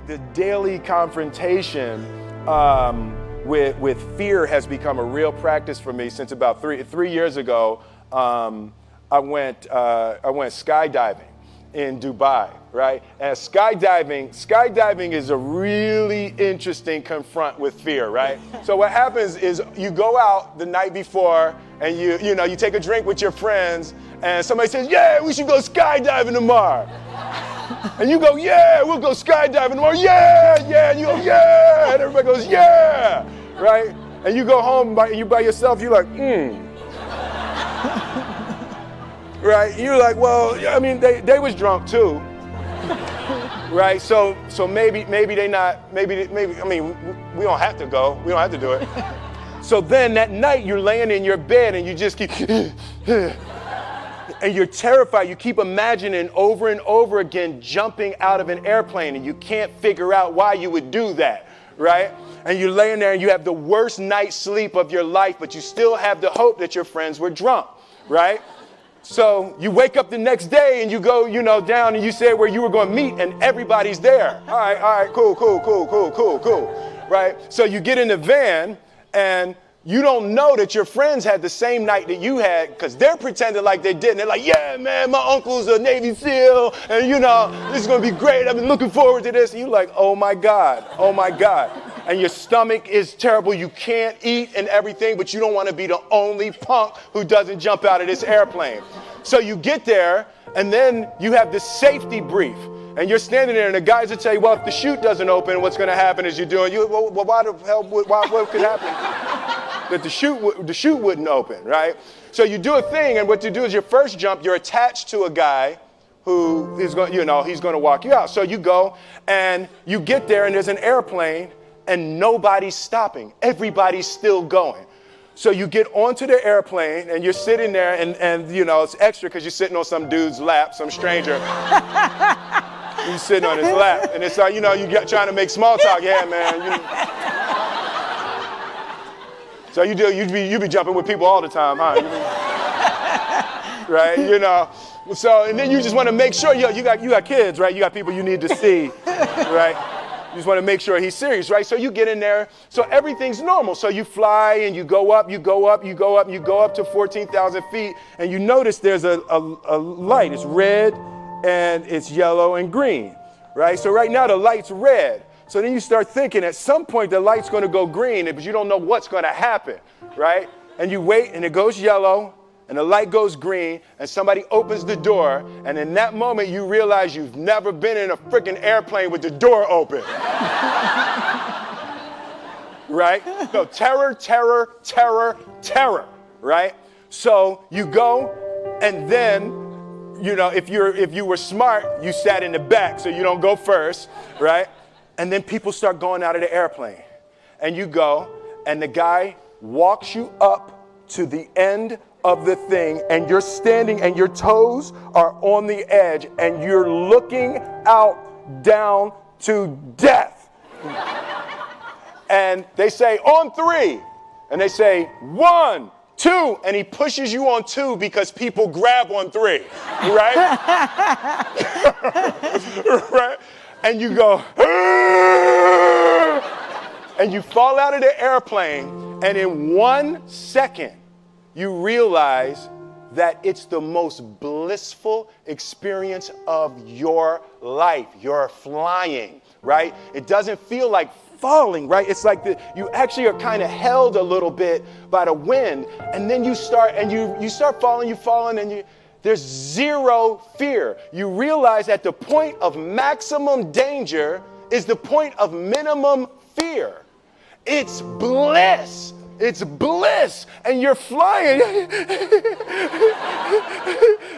the daily confrontation with fear has become a real practice for me since about three years ago. I went skydiving in Dubai, right? And skydiving is a really interesting confront with fear, right? So what happens is you go out the night before and you take a drink with your friends and somebody says, yeah, we should go skydiving tomorrow. And you go, yeah, we'll go skydiving tomorrow. Yeah, yeah. And you go, yeah. And everybody goes, yeah, right? And you go home by yourself, you're like, right? You're like, well, I mean, they was drunk too, right? So maybe they not, maybe, I mean, we don't have to go. We don't have to do it. So then that night you're laying in your bed and you just keep, and you're terrified. You keep imagining over and over again jumping out of an airplane and you can't figure out why you would do that, right? And you're laying there and you have the worst night's sleep of your life, but you still have the hope that your friends were drunk, right? So you wake up the next day and you go, down and you say where you were going to meet and everybody's there. All right, cool, right? So you get in the van and you don't know that your friends had the same night that you had because they're pretending like they didn't. They're like, yeah, man, my uncle's a Navy SEAL and this is going to be great. I've been looking forward to this. And you're like, oh my God. And your stomach is terrible. You can't eat and everything, but you don't want to be the only punk who doesn't jump out of this airplane. So you get there, and then you have this safety brief. And you're standing there, and the guys will tell you, well, if the chute doesn't open, what's going to happen is well, why the hell, what could happen? That the chute wouldn't open, right? So you do a thing, and what you do is your first jump, you're attached to a guy who is going, he's going to walk you out. So you go, and you get there, and there's an airplane, and nobody's stopping. Everybody's still going. So you get onto the airplane and you're sitting there and it's extra because you're sitting on some dude's lap, some stranger. You're sitting on his lap. And it's like, you're trying to make small talk. Yeah, man. So you be jumping with people all the time, huh? Right? So, and then you just want to make sure, you got kids, right? You got people you need to see, right? You just want to make sure he's serious, right? So you get in there, so everything's normal. So you fly and you go up to 14,000 feet, and you notice there's a light. It's red and it's yellow and green, right? So right now the light's red. So then you start thinking at some point the light's going to go green, but you don't know what's going to happen, right? And you wait and it goes yellow and the light goes green and somebody opens the door, and in that moment you realize you've never been in a freaking airplane with the door open. Right? So terror, right? So you go, and then, if you were smart, you sat in the back so you don't go first, right? And then people start going out of the airplane. And you go, and the guy walks you up to the end of the thing, and you're standing and your toes are on the edge and you're looking out down to death. And they say, on 3. And they say, 1, 2. And he pushes you on 2 because people grab on 3, right? Right? And you go, and you fall out of the airplane, and in 1 second, you realize that it's the most blissful experience of your life. You're flying, right? It doesn't feel like falling, right? It's like you actually are kind of held a little bit by the wind, and then you start falling, and there's zero fear. You realize that the point of maximum danger is the point of minimum fear. It's bliss. It's bliss, and you're flying,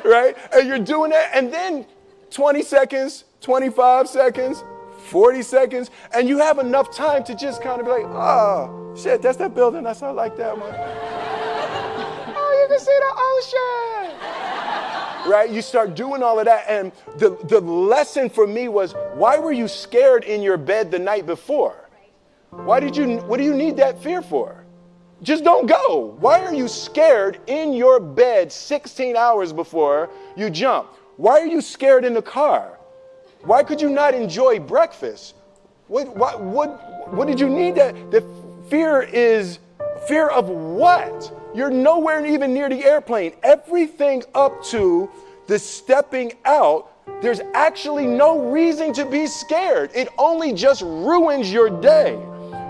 right? And you're doing that, and then 20 seconds, 25 seconds, 40 seconds, and you have enough time to just kind of be like, oh, shit, that's that building. I like that one. Oh, you can see the ocean. Right? You start doing all of that, and the lesson for me was, why were you scared in your bed the night before? What do you need that fear for? Just don't go. Why are you scared in your bed 16 hours before you jump? Why are you scared in the car? Why could you not enjoy breakfast? What did you need that? The fear is fear of what? You're nowhere even near the airplane. Everything up to the stepping out, there's actually no reason to be scared. It only just ruins your day.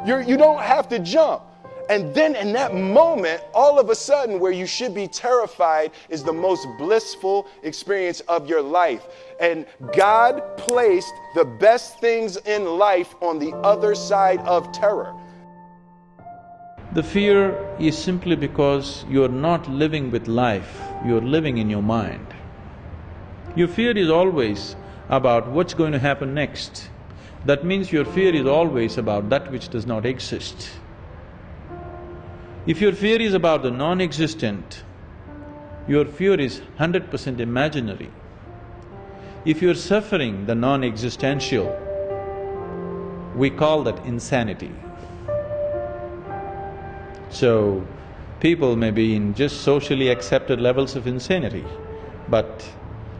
You don't have to jump. And then in that moment, all of a sudden, where you should be terrified is the most blissful experience of your life. And God placed the best things in life on the other side of terror. The fear is simply because you're not living with life, you're living in your mind. Your fear is always about what's going to happen next. That means your fear is always about that which does not exist. If your fear is about the non-existent, your fear is 100% imaginary. If you're suffering the non-existential, we call that insanity. So, people may be in just socially accepted levels of insanity, but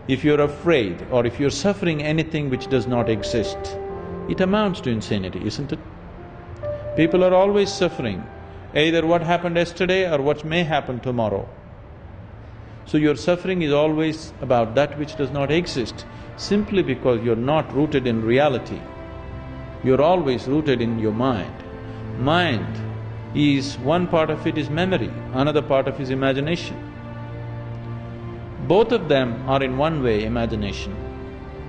if you're afraid or if you're suffering anything which does not exist, it amounts to insanity, isn't it? People are always suffering either what happened yesterday or what may happen tomorrow. So your suffering is always about that which does not exist, simply because you're not rooted in reality. You're always rooted in your mind. Mind is… one part of it is memory, another part of it is imagination. Both of them are in one way imagination,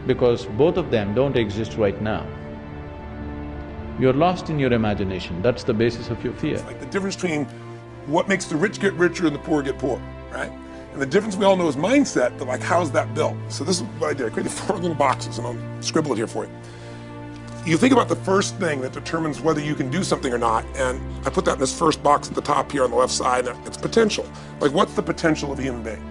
because both of them don't exist right now. You're lost in your imagination, that's the basis of your fear. It's like the difference between what makes the rich get richer and the poor get poor, right? And the difference we all know is mindset, but like, how's that built? So this is what I did. I created 4 little boxes, and I'll scribble it here for you. You think about the first thing that determines whether you can do something or not, and I put that in this first box at the top here on the left side, and it's potential. Like, what's the potential of a human being?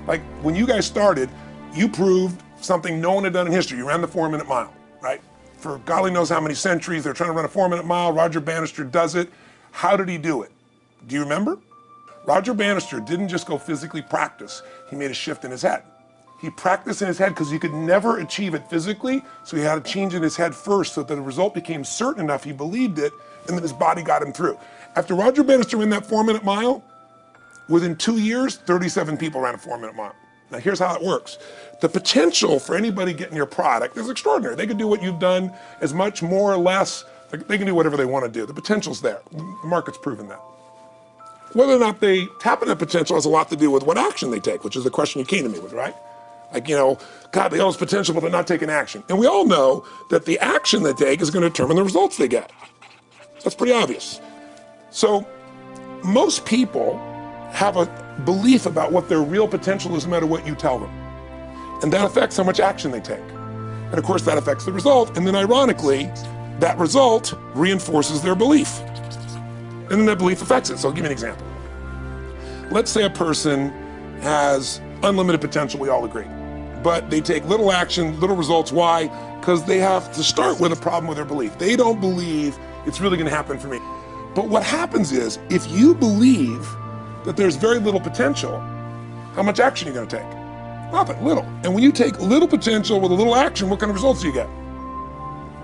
Like, when you guys started, you proved something no one had done in history. You ran the 4-minute mile, right? For golly knows how many centuries, they're trying to run a 4-minute mile. Roger Bannister does it. How did he do it? Do you remember? Roger Bannister didn't just go physically practice. He made a shift in his head. He practiced in his head because he could never achieve it physically, so he had to change in his head first so that the result became certain enough he believed it, and then his body got him through. After Roger Bannister ran that 4-minute mile, within 2 years, 37 people ran a 4-minute mile. Now here's how it works. The potential for anybody getting your product is extraordinary. They can do what you've done as much, more or less. They can do whatever they want to do. The potential's there. The market's proven that. Whether or not they tap into that potential has a lot to do with what action they take, which is the question you came to me with, right? Like, you know, God, they all have potential, but they're not taking action. And we all know that the action they take is going to determine the results they get. That's pretty obvious. So most people have a belief about what their real potential is no matter what you tell them. And that affects how much action they take. And of course that affects the result, and then ironically, that result reinforces their belief. And then that belief affects it. So I'll give you an example. Let's say a person has unlimited potential, we all agree. But they take little action, little results. Why? Because they have to start with a problem with their belief. They don't believe it's really going to happen for me. But what happens is, if you believe that there's very little potential, how much action are you going to take? Nothing, little. And when you take little potential with a little action, what kind of results do you get?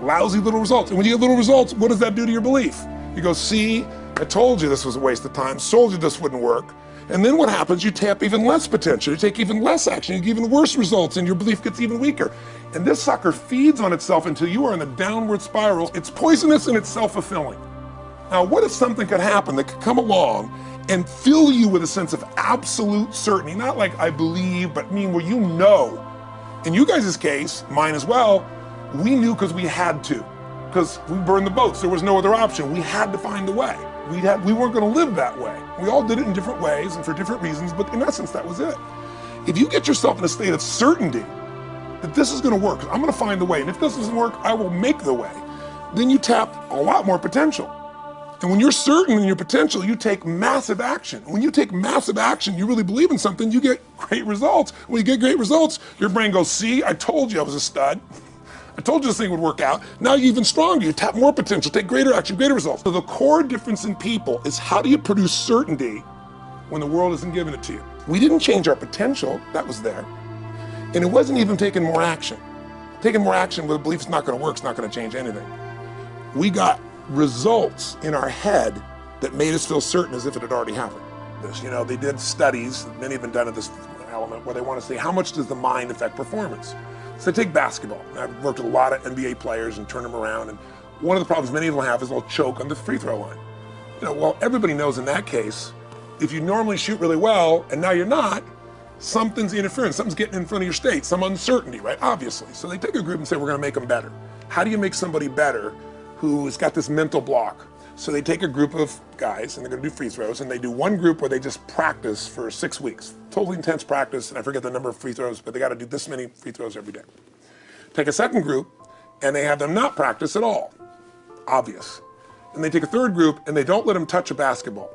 Lousy little results. And when you get little results, what does that do to your belief? You go, see, I told you this was a waste of time, told you this wouldn't work. And then what happens? You tap even less potential, you take even less action, you get even worse results, and your belief gets even weaker. And this sucker feeds on itself until you are in a downward spiral. It's poisonous and it's self-fulfilling. Now, what if something could happen that could come along and fill you with a sense of absolute certainty? Not like I believe, but mean where you know. In you guys' case, mine as well, we knew because we had to. Because we burned the boats, there was no other option. We had to find a way. We weren't going to live that way. We all did it in different ways and for different reasons, but in essence, that was it. If you get yourself in a state of certainty that this is going to work, I'm going to find the way, and if this doesn't work, I will make the way, then you tap a lot more potential. And when you're certain in your potential, you take massive action. When you take massive action, you really believe in something, you get great results. When you get great results, your brain goes, see, I told you I was a stud. I told you this thing would work out. Now you're even stronger. You tap more potential, take greater action, greater results. So the core difference in people is, how do you produce certainty when the world isn't giving it to you? We didn't change our potential, that was there. And it wasn't even taking more action. Taking more action with a belief it's not going to work, it's not going to change anything. we got results in our head that made us feel certain as if it had already happened. They did studies, many have been done at this element, where they want to say, how much does the mind affect performance? So take basketball. I've worked with a lot of NBA players and turned them around, and one of the problems many of them have is they'll choke on the free throw line. Well, everybody knows in that case, if you normally shoot really well and now you're not, something's interfering, something's getting in front of your state, some uncertainty, right? Obviously. So they take a group and say, we're gonna make them better. How do you make somebody better who's got this mental block? So they take a group of guys and they're gonna do free throws, and they do one group where they just practice for 6 weeks. Totally intense practice, and I forget the number of free throws, but they gotta do this many free throws every day. Take a second group, and they have them not practice at all. Obvious. And they take a third group, and they don't let them touch a basketball.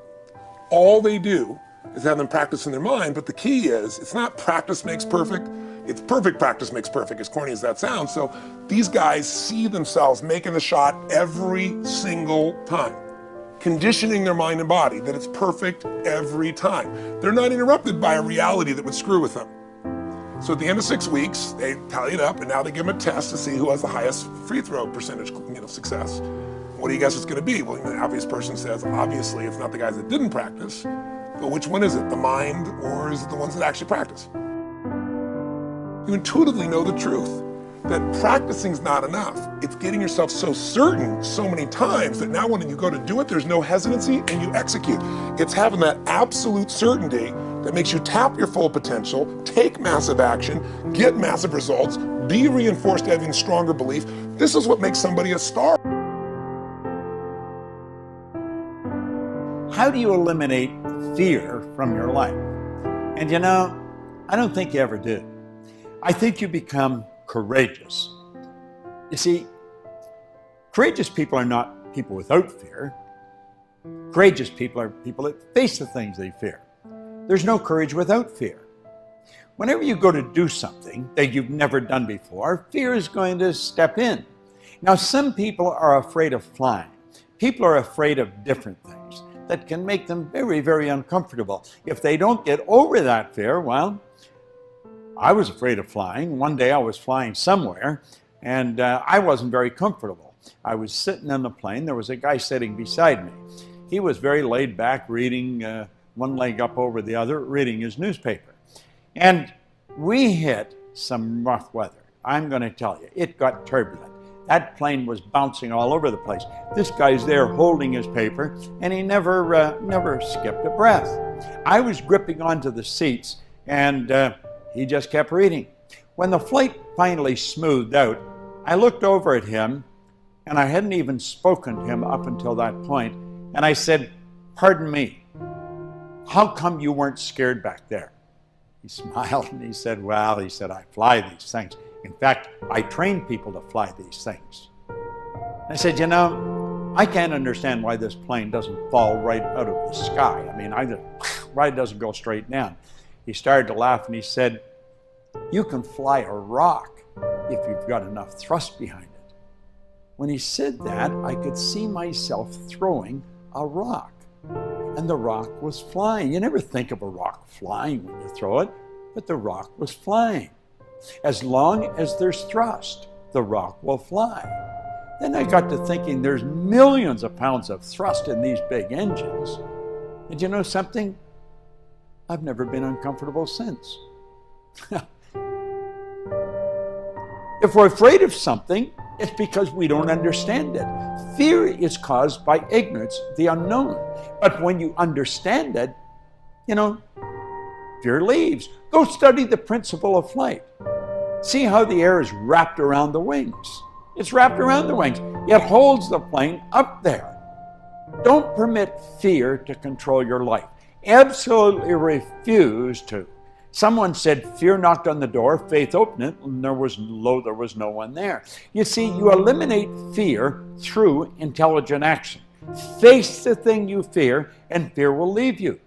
All they do is have them practice in their mind, but the key is, it's not practice makes perfect, it's perfect practice makes perfect, as corny as that sounds. So these guys see themselves making the shot every single time, conditioning their mind and body that it's perfect every time. They're not interrupted by a reality that would screw with them. So at the end of 6 weeks, they tally it up, and now they give them a test to see who has the highest free throw percentage, success. What do you guess it's going to be? Well, the obvious person says, obviously, it's not the guys that didn't practice, but which one is it? The mind, or is it the ones that actually practice? You intuitively know the truth, that practicing's not enough. It's getting yourself so certain so many times that now when you go to do it, there's no hesitancy and you execute. It's having that absolute certainty that makes you tap your full potential, take massive action, get massive results, be reinforced having stronger belief. This is what makes somebody a star. How do you eliminate fear from your life? And I don't think you ever do. I think you become courageous. You see, courageous people are not people without fear. Courageous people are people that face the things they fear. There's no courage without fear. Whenever you go to do something that you've never done before, fear is going to step in. Now, some people are afraid of flying. People are afraid of different things that can make them very, very uncomfortable. If they don't get over that fear, well, I was afraid of flying. One day I was flying somewhere, and I wasn't very comfortable. I was sitting in the plane. There was a guy sitting beside me. He was very laid back, reading one leg up over the other, reading his newspaper. And we hit some rough weather. I'm going to tell you, it got turbulent. That plane was bouncing all over the place. This guy's there holding his paper, and he never skipped a breath. I was gripping onto the seats, and he just kept reading. When the flight finally smoothed out, I looked over at him, and I hadn't even spoken to him up until that point, and I said, "Pardon me, how come you weren't scared back there?" He smiled and he said, "Well," he said, "I fly these things. In fact, I train people to fly these things." I said, I can't understand why this plane doesn't fall right out of the sky. I mean, why it doesn't go straight down. He started to laugh and he said, "You can fly a rock if you've got enough thrust behind it." When he said that, I could see myself throwing a rock, and the rock was flying. You never think of a rock flying when you throw it, but the rock was flying. As long as there's thrust, the rock will fly. Then I got to thinking there's millions of pounds of thrust in these big engines. And you know something? I've never been uncomfortable since. If we're afraid of something, it's because we don't understand it. Fear is caused by ignorance, the unknown. But when you understand it, fear leaves. Go study the principle of flight. See how the air is wrapped around the wings. It's wrapped around the wings. It holds the plane up there. Don't permit fear to control your life. Absolutely refuse to. Someone said, fear knocked on the door, faith opened it, and there was no one there. You see, you eliminate fear through intelligent action. Face the thing you fear, and fear will leave you.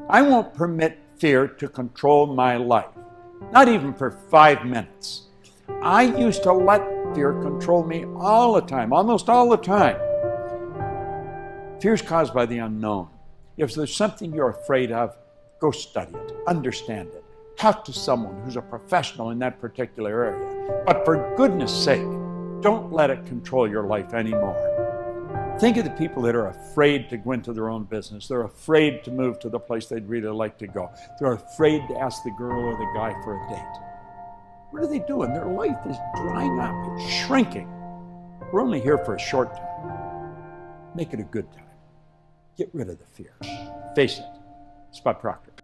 I won't permit fear to control my life, not even for 5 minutes. I used to let fear control me all the time, almost all the time. Fear is caused by the unknown. If there's something you're afraid of, go study it, understand it. Talk to someone who's a professional in that particular area. But for goodness sake, Don't let it control your life anymore. Think of the people that are afraid to go into their own business. They're afraid to move to the place they'd really like to go. They're afraid to ask the girl or the guy for a date. What are they doing? Their life is drying up, it's shrinking. We're only here for a short time. Make it a good time. Get rid of the fear. Face it. It's by Proctor.